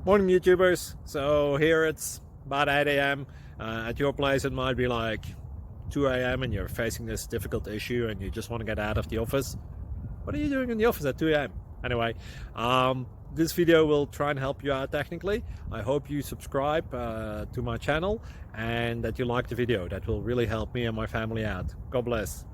Morning YouTubers. So here it's about 8 a.m. At your place it might be like 2 a.m. and you're facing this difficult issue and you just want to get out of the office. What are you doing in the office at 2 a.m.? Anyway, this video will try and help you out technically. I hope you subscribe to my channel and that you like the video. That will really help me and my family out. God bless.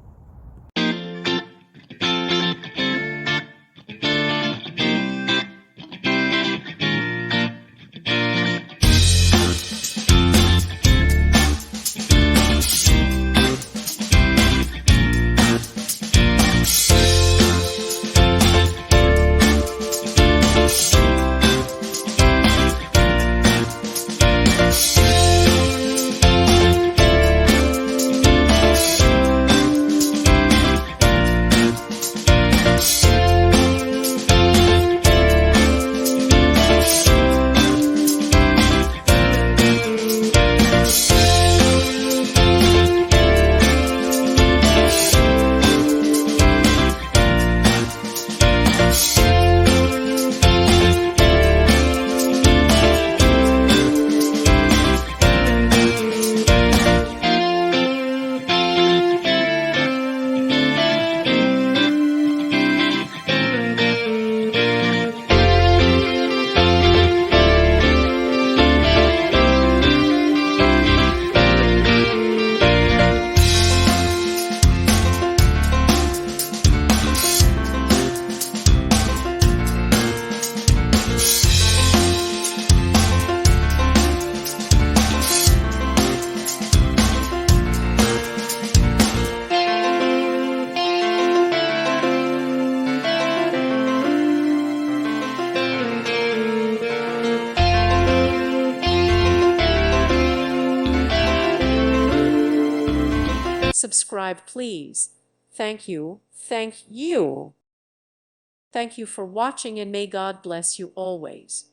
Subscribe, please. Thank you. Thank you. Thank you for watching, and may God bless you always.